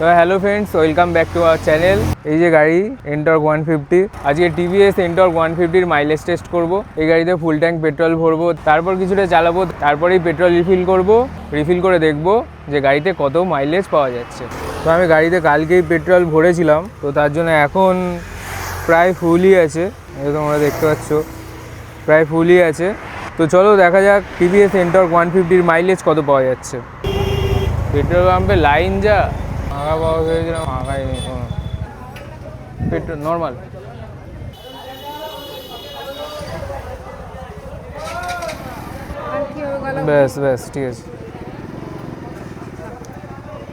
তো hello friends, welcome back to our channel. এই যে গাড়ি এন্টর্ক 150, আজকে টিভিএস এন্টর্ক 150-র মাইলেজ টেস্ট করব। এই গাড়িতে ফুল ট্যাঙ্ক পেট্রোল ভরবো, তারপর কিছুটা চালাবো, তারপরেই পেট্রোল রিফিল করে দেখব যে গাড়িতে কত মাইলেজ পাওয়া যাচ্ছে। তো আমি গাড়িতে কালকেই পেট্রোল ভরেছিলাম, তো তার জন্য এখন প্রায় ফুলই আছে। তোমরা দেখতে পাচ্ছ প্রায় ফুলই আছে। তো চলো দেখা যাক টিভিএস এন্টর্ক 150-র মাইলেজ কত পাওয়া যাচ্ছে। পেট্রোল পাম্পে লাইন যা আগা পাওয়া হয়েছিলাম, আগাই নেই কোনো পেট্রোল, নর্মাল। ব্যাস ঠিক আছে।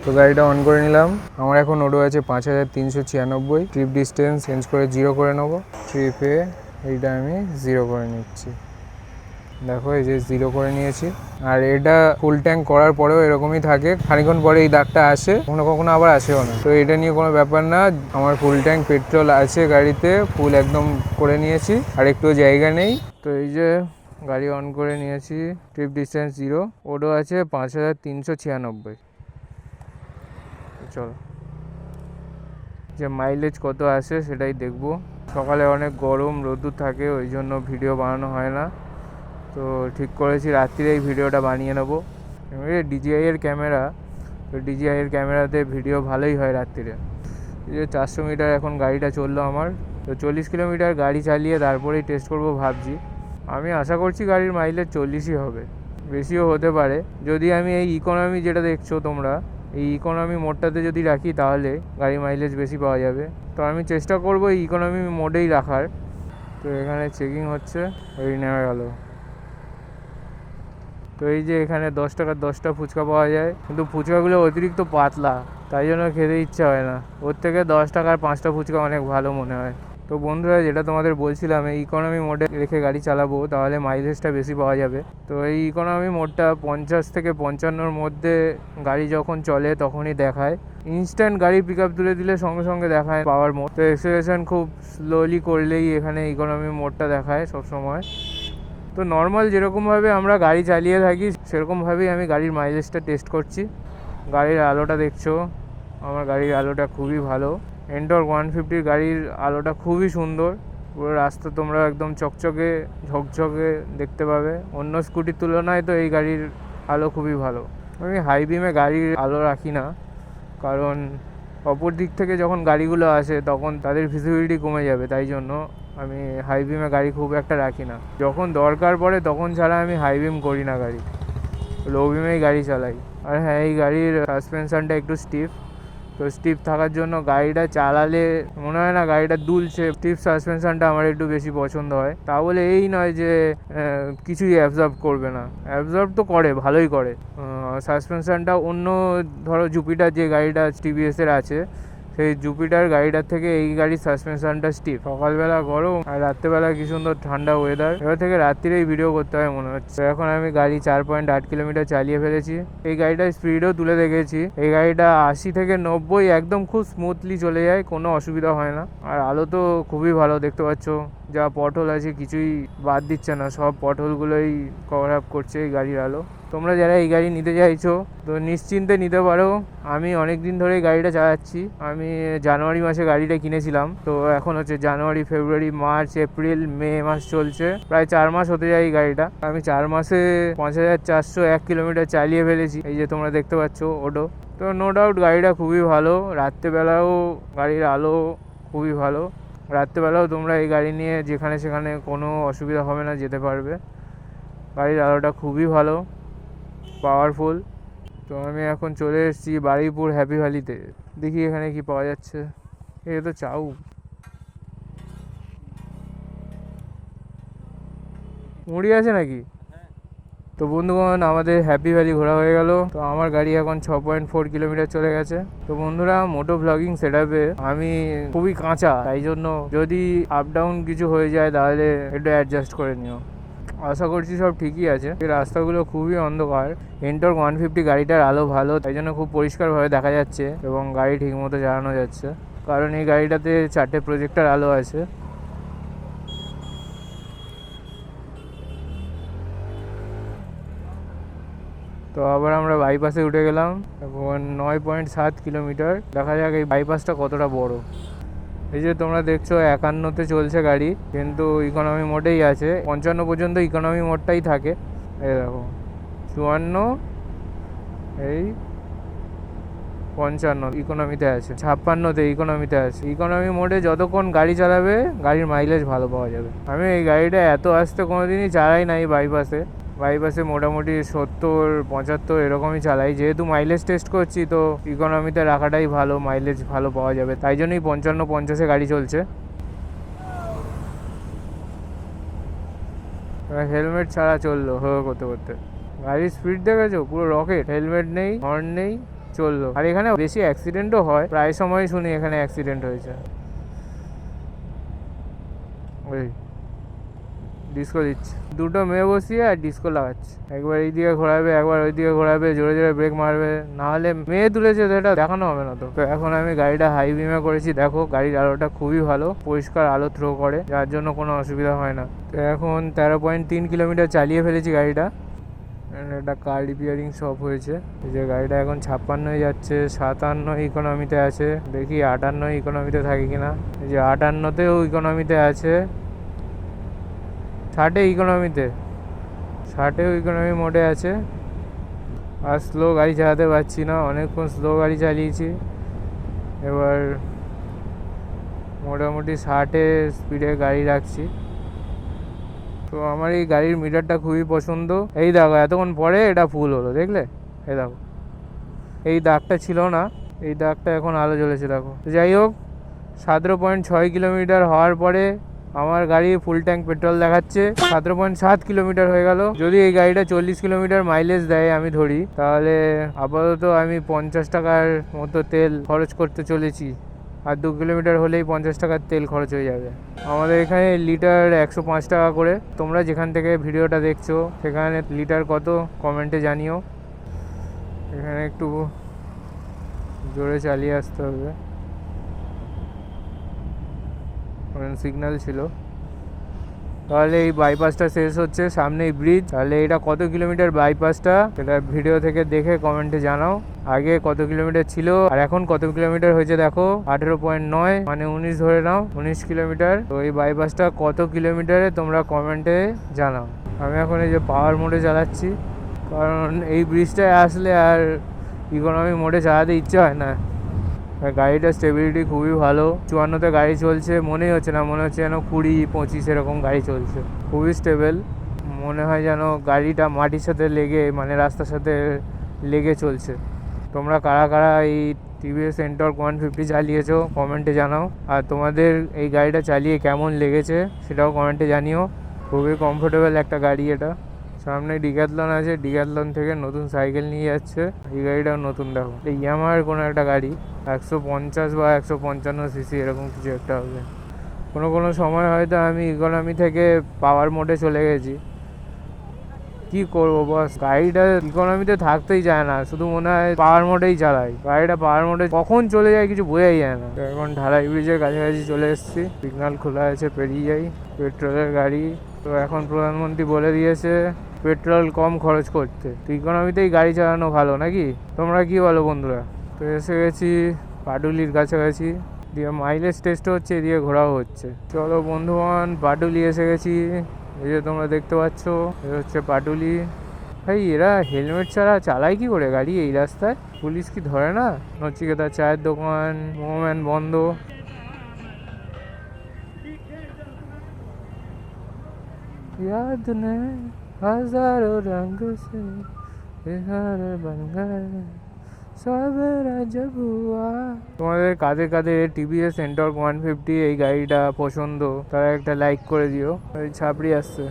তো গাড়িটা অন করে নিলাম। আমার এখন ওডো আছে 5396। ট্রিপ ডিস্টেন্স চেঞ্জ করে 0 করে নেবো। ট্রিপে এইটা আমি 0 করে নিচ্ছি। দেখো এই যে 0 করে নিয়েছি। আর এটা ফুল ট্যাঙ্ক করার পরেও এরকমই থাকে, খানিক্ষণ পরে এই দাগটা আসে, কখনো কখনো আবার আসেও না। তো এটা নিয়ে কোনো ব্যাপার না, আমার ফুল ট্যাঙ্ক পেট্রোল আছে গাড়িতে, ফুল একদম করে নিয়েছি, আর একটু জায়গা নেই। তো এই যে গাড়ি অন করে নিয়েছি, ট্রিপ ডিস্টেন্স 0, ওডো আছে 5396। চলো যে মাইলেজ কত আসে সেটাই দেখবো। সকালে অনেক গরম রোদ্দুর থাকে, ওই জন্য ভিডিও বানানো হয় না। তো ঠিক করেছি রাত্রিরে এই ভিডিওটা বানিয়ে নেবো। DJI এর ক্যামেরা, তো DJI এর ক্যামেরাতে ভিডিও ভালোই হয় রাত্রিরে। এই যে 400 মিটার এখন গাড়িটা চললো আমার। তো 40 কিলোমিটার গাড়ি চালিয়ে তারপরেই টেস্ট করব ভাবছি। আমি আশা করছি গাড়ির মাইলেজ 40ই হবে, বেশিও হতে পারে। যদি আমি এই ইকোনমি যেটা দেখছো তোমরা, এই ইকোনমি মোডটাতে যদি রাখি তাহলে গাড়ির মাইলেজ বেশি পাওয়া যাবে। তো আমি চেষ্টা করবো এই ইকোনমি মোডেই রাখার। তো এখানে চেকিং হচ্ছে, এই নেমে গেল। তো এই যে এখানে 10 টাকার 10টা ফুচকা পাওয়া যায়, কিন্তু ফুচকাগুলো অতিরিক্ত পাতলা, তাই জন্য খেতে ইচ্ছা হয় না। ওর থেকে 10 টাকার 5টা ফুচকা অনেক ভালো মনে হয়। তো বন্ধুরা, যেটা তোমাদের বলছিলাম, এই ইকোনমি মোডে রেখে গাড়ি চালাবো, তাহলে মাইলেজটা বেশি পাওয়া যাবে। তো এই ইকোনমি মোডটা 50 থেকে 55-র মধ্যে গাড়ি যখন চলে তখনই দেখায়। ইনস্ট্যান্ট গাড়ি পিক আপ তুলে দিলে সঙ্গে সঙ্গে দেখায় পাওয়ার মোড। তো এক্সেলারেশন খুব স্লোলি করলেই এখানে ইকোনমি মোডটা দেখায় সবসময়। তো নর্মাল যেরকমভাবে আমরা গাড়ি চালিয়ে থাকি সেরকমভাবেই আমি গাড়ির মাইলেজটা টেস্ট করছি। গাড়ির আলোটা দেখছো, আমার গাড়ির আলোটা খুবই ভালো। এন্টর্ক 150-র গাড়ির আলোটা খুবই সুন্দর, পুরো রাস্তা তোমরা একদম চকচকে ঝকঝকে দেখতে পাবে। অন্য স্কুটির তুলনায় তো এই গাড়ির আলো খুবই ভালো। আমি হাই বিমে গাড়ির আলো রাখি না, কারণ অপর দিক থেকে যখন গাড়িগুলো আসে তখন তাদের ভিজিবিলিটি কমে যাবে, তাই জন্য আমি হাই বিমে গাড়ি খুব একটা রাখি না। যখন দরকার পড়ে তখন ছাড়া আমি হাই বিম করি না গাড়ি, লো বিমেই গাড়ি চালাই। আর হ্যাঁ, এই গাড়ির সাসপেনশনটা একটু স্টিফ, তো স্টিফ থাকার জন্য গাড়িটা চালালে মনে হয় না গাড়িটা দুলছে। স্টিফ সাসপেনশনটা আমার একটু বেশি পছন্দ হয়। তা বলে এই নয় যে কিছুই অ্যাবজর্ব করবে না, অ্যাবজর্ব তো করে, ভালোই করে। সাসপেনশনটা অন্য, ধরো জুপিটার যে গাড়িটা টিভিএসের আছে, সেই জুপিটার গাড়িটার থেকে এই গাড়ির সাসপেনশনটা স্টিফ। সকালবেলা গরম আর রাত্রেবেলা কি সুন্দর ঠান্ডা ওয়েদার, এবার থেকে রাত্রিরেই ভিডিও করতে হয় মনে হচ্ছে। এখন আমি গাড়ি 4.8 কিলোমিটার চালিয়ে ফেলেছি। এই গাড়িটার স্পিডও তুলে দেখেছি, এই গাড়িটা 80 থেকে 90 একদম খুব স্মুথলি চলে যায়, কোনো অসুবিধা হয় না। আর আলো তো খুবই ভালো, দেখতে পাচ্ছ যা পটহোল আছে কিছুই বাদ দিচ্ছে না, সব পটহোলগুলোই কভার আপ করছে এই গাড়ির আলো। তোমরা যারা এই গাড়ি নিতে চাইছো তো নিশ্চিন্তে নিতে পারো। আমি অনেক দিন ধরে গাড়িটা চালাচ্ছি। আমি জানুয়ারি মাসে গাড়িটা কিনেছিলাম, তো এখন হচ্ছে জানুয়ারি, ফেব্রুয়ারি, মার্চ, এপ্রিল, মে মাস চলছে, প্রায় 4 মাস হতে যায় এই গাড়িটা। আমি 4 মাসে 5401 কিলোমিটার চালিয়ে ফেলেছি। এই যে তোমরা দেখতে পাচ্ছ ওডো। তো নো ডাউট গাড়িটা খুবই ভালো। রাত্রেবেলাও গাড়ির আলো খুবই ভালো, রাত্রেবেলাও তোমরা এই গাড়ি নিয়ে যেখানে সেখানে কোনো অসুবিধা হবে না, যেতে পারবে। গাড়ির আলোটা খুবই ভালো, পাওয়ারফুল। তো আমি এখন চলে এসেছি বারুইপুর হ্যাপি ভ্যালিতে। দেখি এখানে কি পাওয়া যাচ্ছে। এ তো চাউ, মুড়ি আছে নাকি? তো বন্ধুগণ, আমাদের হ্যাপি ভ্যালি ঘোরা হয়ে গেল। তো আমার গাড়ি এখন 6.4 কিলোমিটার চলে গেছে। তো বন্ধুরা, মোটো ব্লগিং সেটআপে আমি খুবই কাঁচা, তাই জন্য যদি আপ ডাউন কিছু হয়ে যায় তাহলে একটু অ্যাডজাস্ট করে নিও। আশা করছি সব ঠিকই আছে। এই রাস্তাগুলো খুবই অন্ধকার। এন্টর্ক 150 গাড়িটার আলো ভালো, তাই জন্য খুব পরিষ্কারভাবে দেখা যাচ্ছে এবং গাড়ি ঠিকমতো চালানো যাচ্ছে, কারণ এই গাড়িটাতে 4টে প্রজেক্টর আলো আছে। তো আবার আমরা বাইপাসে উঠে গেলাম। এখন 9.7 কিলোমিটার। দেখা যাক এই বাইপাসটা কতটা বড়। এই যে তোমরা দেখছো 51-তে চলছে গাড়ি, কিন্তু ইকোনমি মোডেই আছে। 55 পর্যন্ত ইকোনমি মোডটাই থাকে। এই দেখো 54, এই 55 ইকোনমিতে আছে, 56তে ইকোনমিতে আছে। ইকোনমি মোডে যতক্ষণ গাড়ি চালাবে গাড়ির মাইলেজ ভালো পাওয়া যাবে। আমি এই গাড়িটা এত আসতে কোনোদিনই চালাই নাই বাইপাসে মোটামুটি 70-75 এরকমই চালাই। যেহেতু মাইলেজ টেস্ট করছি তো ইকোনমিতে রাখাটাই ভালো, মাইলেজ ভালো পাওয়া যাবে, তাই জন্যই 55-50-এ গাড়ি চলছে। হেলমেট ছাড়া চললো করতে করতে। গাড়ির স্পিড দেখেছো, পুরো রকেট। হেলমেট নেই, হর্ন নেই, চললো। আর এখানে বেশি অ্যাক্সিডেন্টও হয়, প্রায় সময় শুনি এখানে অ্যাক্সিডেন্ট হয়েছে। ওই ডিস্কো দিচ্ছে, দুটো মেয়ে বসিয়ে আর ডিস্কো লাগাচ্ছে। একবার এই দিকে ঘোরাবে, একবার ওই দিকে ঘোরাবে, জোরে জোরে ব্রেক মারবে, না হলে মেয়ে তুলেছে তো এটা দেখানো হবে না। তো এখন আমি গাড়িটা হাই বিমে করেছি। দেখো গাড়ির আলোটা খুবই ভালো, পরিষ্কার আলো থ্রো করে, যার জন্য কোনো অসুবিধা হয় না। তো এখন 13.3 কিলোমিটার চালিয়ে ফেলেছি গাড়িটা। একটা কার রিপেয়ারিং শপ হয়েছে। এই যে গাড়িটা এখন 56 যাচ্ছে, 57 ইকোনমিতে আছে। দেখি 58 ইকোনমিতে থাকে কিনা। এই যে 58তেও ইকোনমিতে আছে, 60 ইকোনমিতে, 60 ইকোনমি মোডে আছে। আর স্লো গাড়ি চালাতে পারছি না, অনেকক্ষণ স্লো গাড়ি চালিয়েছি। এবার মোটামুটি 60 স্পিডে গাড়ি রাখছি। তো আমার এই গাড়ির মিটারটা খুবই পছন্দ। এই দেখো এতক্ষণ পরে এটা ফুল হলো, দেখলে? এই দেখো এই দাগটা ছিল না, এই দাগটা এখন আলো জ্বলেছে দেখো। যাই হোক 17.6 কিলোমিটার হওয়ার পরে আমার গাড়ি ফুল ট্যাঙ্ক পেট্রোল দেখাচ্ছে। 17.7 কিলোমিটার হয়ে গেল। যদি এই গাড়িটা 40 কিলোমিটার মাইলেজ দেয় আমি ধরি, তাহলে আপাতত আমি 50 টাকার মতো তেল খরচ করতে চলেছি। আর 2 কিলোমিটার হলেই 50 টাকার তেল খরচ হয়ে যাবে। আমাদের এখানে লিটার 105 টাকা করে। তোমরা যেখান থেকে ভিডিওটা দেখছো সেখানে লিটার কত কমেন্টে জানিও। এখানে একটু জোরে চালিয়ে আসতে হবে, সিগন্যাল ছিল। তাহলে এই বাইপাসটা শেষ হচ্ছে, সামনেই ব্রিজ। তাহলে এটা কত কিলোমিটার বাইপাসটা, সেটা ভিডিও থেকে দেখে কমেন্টে জানাও। আগে কত কিলোমিটার ছিল আর এখন কত কিলোমিটার হয়েছে দেখো। 18.9 মানে 19 ধরে নাও, 19 কিলোমিটার। তো এই বাইপাসটা কত কিলোমিটারে তোমরা কমেন্টে জানাও। আমি এখন এই যে পাওয়ার মোডে চালাচ্ছি, কারণ এই ব্রিজটায় আসলে আর ইকোনমি মোডে চালাতে ইচ্ছে হয় না। গাড়িটার স্টেবিলিটি খুবই ভালো। 54তে গাড়ি চলছে, মনেই হচ্ছে না, মনে হচ্ছে যেন 20-25 এরকম গাড়ি চলছে। খুবই স্টেবল, মনে হয় যেন গাড়িটা মাটির সাথে লেগে, মানে রাস্তার সাথে লেগে চলছে। তোমরা কারা কারা এই টিভিএস এন্টর্ক 150 চালিয়েছো কমেন্টে জানাও। আর তোমাদের এই গাড়িটা চালিয়ে কেমন লেগেছে সেটাও কমেন্টে জানিও। খুবই কমফোর্টেবল একটা গাড়ি এটা। সামনে ডিক্যাথলন আছে, ডিক্যাথলন থেকে নতুন সাইকেল নিয়ে যাচ্ছে। এই গাড়িটাও নতুন, দেখো এই ইয়ামাহার কোনো একটা গাড়ি, 150 বা 155 সিসি এরকম কিছু একটা হবে। কোনো সময় হয়তো আমি ইকোনমি থেকে পাওয়ার মোডে চলে গেছি। কি করবো বস, গাড়িটা ইকোনমিতে থাকতেই যায় না, শুধু মনে হয় পাওয়ার মোডেই চালাই। গাড়িটা পাওয়ার মোডে কখন চলে যায় কিছু বোঝাই যায় না। এখন ঢালাই ব্রিজের কাছাকাছি চলে এসেছি, সিগন্যাল খোলা আছে, পেরিয়ে যাই। পেট্রোলের গাড়ি। তো এখন প্রধানমন্ত্রী বলে দিয়েছে পেট্রোল কম খরচ করতে, তো ইকোনমিতেই গাড়ি চালানো ভালো নাকি? তোমরা কি বলো বন্ধুরা? তো এসে গেছি পাটুলির কাছাকাছি, দিয়ে মাইলেজ টেস্ট হচ্ছে, দিয়ে ঘোরাও হচ্ছে। চলো বন্ধুগণ, পাটুলি এসে গেছি। এই যে তোমরা দেখতে পাচ্ছ, এই হচ্ছে পাটুলি। ভাই এরা হেলমেট ছাড়া চালায় কি করে গাড়ি এই রাস্তায়? পুলিশ কি ধরে না? নচিকেতা চায়ের দোকান, মোহম্যান বন্ধ। याद नहीं हजारों रंग से बिहार बन गए सवेरा जब हुआ। তোমাদের কাদের কাদের টিভিএস এন্টর্ক 150 এই গাড়িটা পছন্দ, তারা একটা লাইক করে দিও। ওই ছাপড়ি আসছে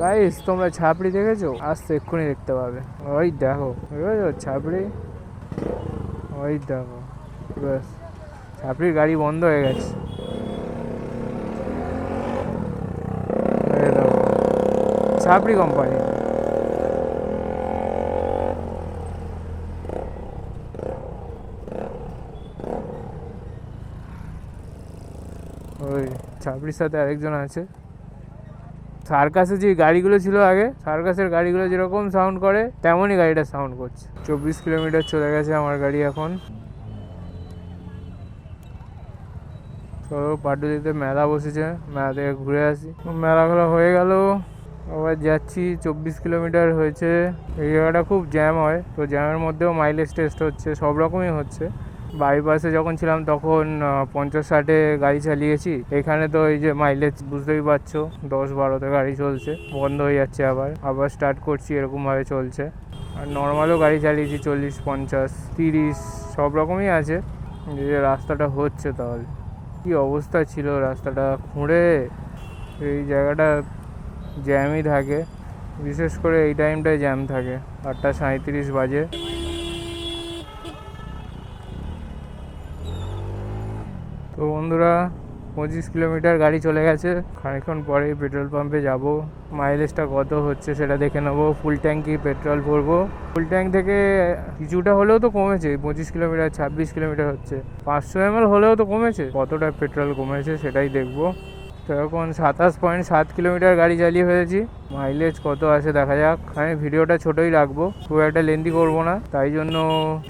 গাইস, তোমরা ছাপড়ি দেখেছো? আসছে, এক্ষুনি দেখতে পাবে। ওই দেখো ছাপড়ি, ওই দেখো। ব্যাস, ছাপড়ির গাড়ি বন্ধ হয়ে গেছে। ছাপড়ি কোম্পানি। ওই ছাপড়ির সাথে আরেকজন আছে। সার্কাসে যে গাড়িগুলো ছিল আগে, সার্কাসের গাড়িগুলো যেরকম সাউন্ড করে তেমনই গাড়িটা সাউন্ড করছে। 24 কিলোমিটার চলে গেছে আমার গাড়ি এখন। চলো পাটুলিতে মেলা বসেছে, মেলা থেকে ঘুরে আসি। মেলাগুলো হয়ে গেল, আবার যাচ্ছি। 24 কিলোমিটার হয়েছে। এই জায়গাটা খুব জ্যাম হয়, তো জ্যামের মধ্যেও মাইলেজ টেস্ট হচ্ছে, সব রকমই হচ্ছে। বাইপাসে যখন ছিলাম তখন 50-60-এ গাড়ি চালিয়েছি। এখানে তো এই যে মাইলেজ বুঝতেই পারছো, 10-12-তে গাড়ি চলছে, বন্ধ হয়ে যাচ্ছে, আবার স্টার্ট করছি, এরকমভাবে চলছে। আর নর্মালও গাড়ি চালিয়েছি 40-50-30 সব রকমই আছে। যে রাস্তাটা হচ্ছে, তাহলে কি অবস্থা ছিল রাস্তাটা, খুঁড়ে। এই জায়গাটা জ্যামই থাকে, বিশেষ করে এই টাইমটায় জ্যাম থাকে। 8:37 বাজে। তো বন্ধুরা 25 কিলোমিটার গাড়ি চলে গেছে। খানিকক্ষণ পরেই পেট্রোল পাম্পে যাব, মাইলেজটা কত হচ্ছে সেটা দেখে নেবো। ফুল ট্যাঙ্কি পেট্রোল ভরবো। ফুল ট্যাঙ্ক থেকে কিছুটা হলেও তো কমেছে, 25 কিলোমিটার 26 কিলোমিটার হচ্ছে। 500 ml হলেও তো কমেছে, কতটা পেট্রোল কমেছে সেটাই দেখবো। তো এখন 27.7 কিলোমিটার গাড়ি চালিয়ে ফেলেছি। মাইলেজ কত আছে দেখা যাক। আমি ভিডিওটা ছোটোই রাখবো, খুব একটা লেন্দি করবো না, তাই জন্য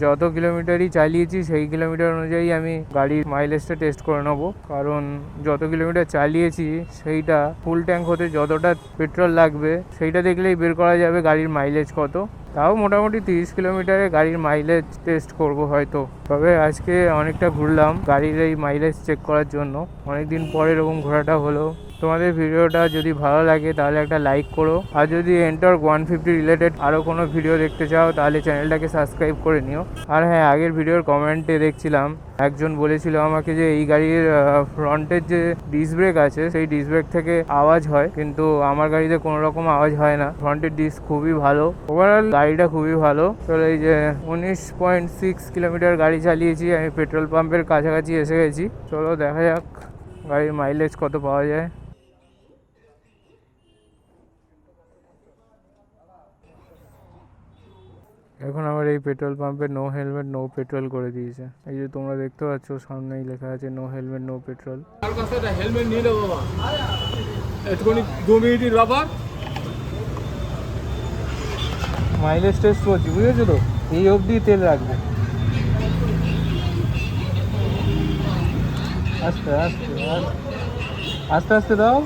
যত কিলোমিটারই চালিয়েছি সেই কিলোমিটার অনুযায়ী আমি গাড়ির মাইলেজটা টেস্ট করে নেবো। কারণ যত কিলোমিটার চালিয়েছি সেইটা ফুল ট্যাঙ্ক হতে যতটা পেট্রোল লাগবে সেইটা দেখলেই বের করা যাবে গাড়ির মাইলেজ কত। তাও মোটামুটি 30 কিলোমিটারে গাড়ির মাইলেজ টেস্ট করব হয়তো। তবে আজকে অনেকটা ঘুরলাম গাড়ির এই মাইলেজ চেক করার জন্য, অনেকদিন পরে এরকম ঘোরাটা হলো। তোমাদের ভিডিওটা যদি ভালো লাগে তাহলে একটা লাইক করো, আর যদি এন্টর্ক 150 রিলেটেড আরও কোনো ভিডিও দেখতে চাও তাহলে চ্যানেলটাকে সাবস্ক্রাইব করে নিও। আর হ্যাঁ, আগের ভিডিওর কমেন্টে দেখছিলাম একজন বলেছিল আমাকে যে এই গাড়ির ফ্রন্টের যে ডিস্ক ব্রেক আছে সেই ডিস্ক ব্রেক থেকে আওয়াজ হয়, কিন্তু আমার গাড়িতে কোনো রকম আওয়াজ হয় না। ফ্রন্টের ডিস্ক খুবই ভালো, ওভারঅল গাড়িটা খুবই ভালো। চলো, এই যে 19.6 কিলোমিটার গাড়ি চালিয়েছি, আমি পেট্রোল পাম্পের কাছাকাছি এসে গেছি। চলো দেখা যাক গাড়ির মাইলেজ কত পাওয়া যায়। এখন আমার এই পেট্রোল পাম্পে নো হেলমেট নো পেট্রোল করে দিয়েছে। এই যে তোমরা দেখতে পাচ্ছ সামনেই লেখা আছে no helmet no petrol. Helmet নিয়ে নেবো বাবা, একটুখানি 2 মিনিটের ব্যাপার। মাইলেজ টেস্ট করছি, বুঝেছো তো, এই অবধি তেল রাখবে। আস্তে আস্তে আস্তে আস্তে দাও,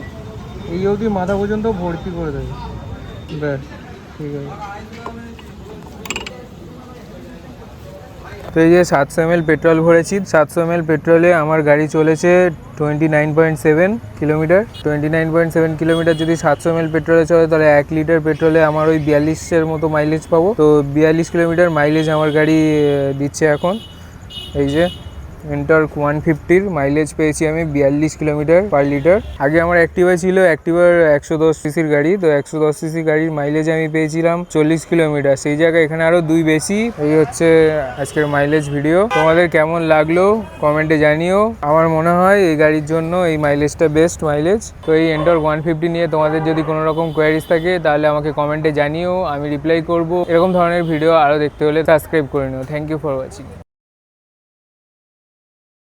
এই অবধি মাথা পর্যন্ত ভর্তি করে দেবে, ব্যাস ঠিক আছে। তো এই যে 700 ml পেট্রোল ভরেছি, 700 ml পেট্রোলে আমার গাড়ি চলেছে 29.7 কিলোমিটার। 29.7 কিলোমিটার যদি 700 ml পেট্রোলে চলে তাহলে 1 লিটার পেট্রোলে আমার ওই 42-এর মতো মাইলেজ পাবো। তো 42 কিলোমিটার মাইলেজ আমার গাড়ি দিচ্ছে এখন। এই যে এন্টর্ক 150-র মাইলেজ পেয়েছি আমি 42 কিলোমিটার পার লিটার। আগে আমার অ্যাক্টিভা ছিল, অ্যাক্টিভার 110 সিসির গাড়ি, তো 110 সিসি গাড়ির মাইলেজ আমি পেয়েছিলাম 40 কিলোমিটার, সেই জায়গায় এখানে আরও 2 বেশি। এই হচ্ছে আজকের মাইলেজ ভিডিও। তোমাদের কেমন লাগলো কমেন্টে জানিও। আমার মনে হয় এই গাড়ির জন্য এই মাইলেজটা বেস্ট মাইলেজ। তো এই এন্টর্ক 150 নিয়ে তোমাদের যদি কোনো রকম কোয়ারিজ থাকে তাহলে আমাকে কমেন্টে জানিও, আমি রিপ্লাই করব। এরকম ধরনের ভিডিও আরও দেখতে হলে সাবস্ক্রাইব করে নিও। Thank you for watching.